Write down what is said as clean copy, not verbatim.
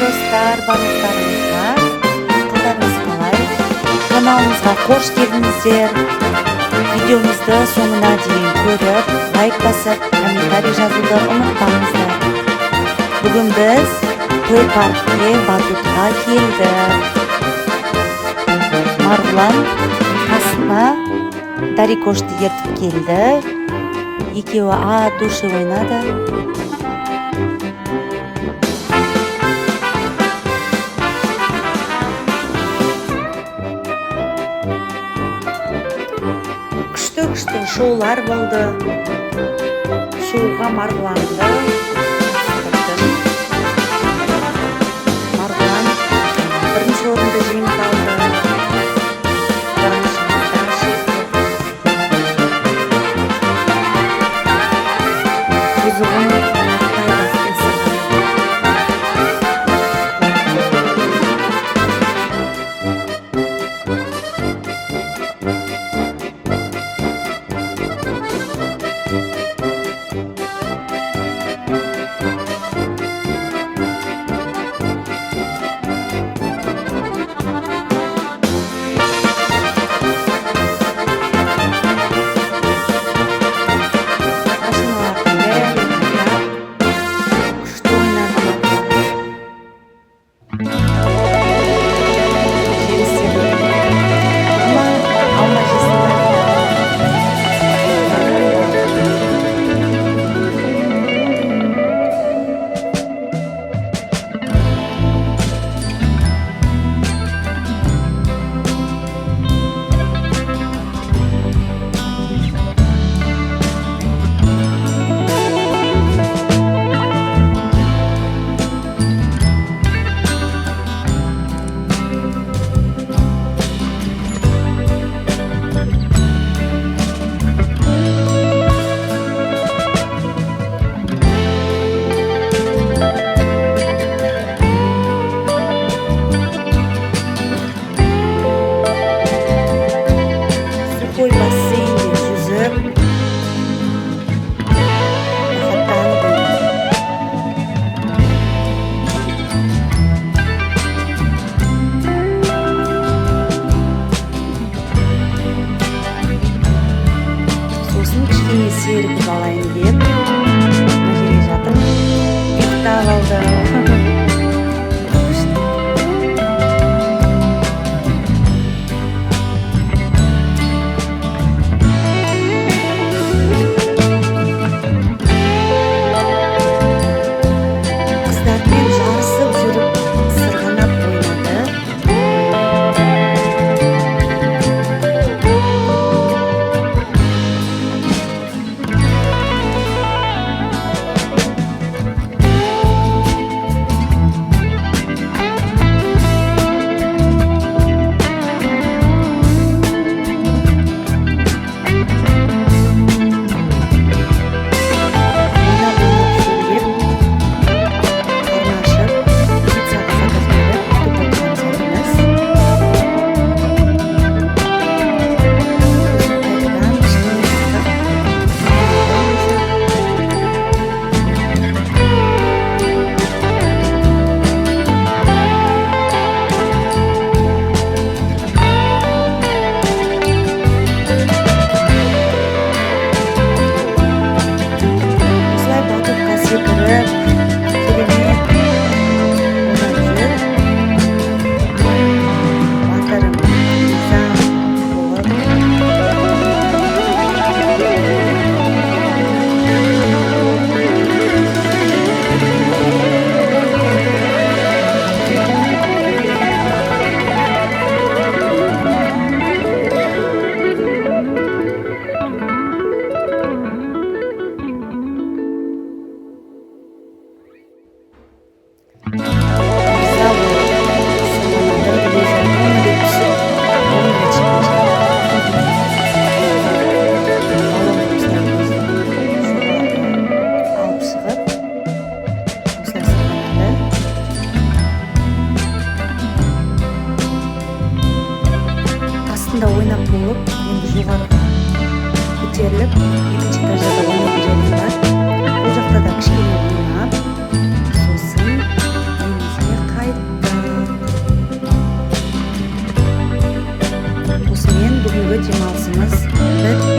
достар, барлықтарыңызға қалдарыңыз қалай? Каналымызға қош келдіңіздер. Видеомызды соңына дейін көріп, лайк басып, комментарий жазуды ұмытпаңыздар. Бүгін біз паркке батутқа келді. Марғұлан Қатысыпқа Дарикошты ертіп келді. Екеуі отдуши ойнады. Күшті шоулар болды. Шоуға Марғұланды. Марғұлан бірінші орынды жеңіп алды. Серігіп алайын деп келе жатыр. Ұйықтап алды. Қыздармен жарысып жүріп сырғанап ойнады. бүгінгі демалысымыз бітті.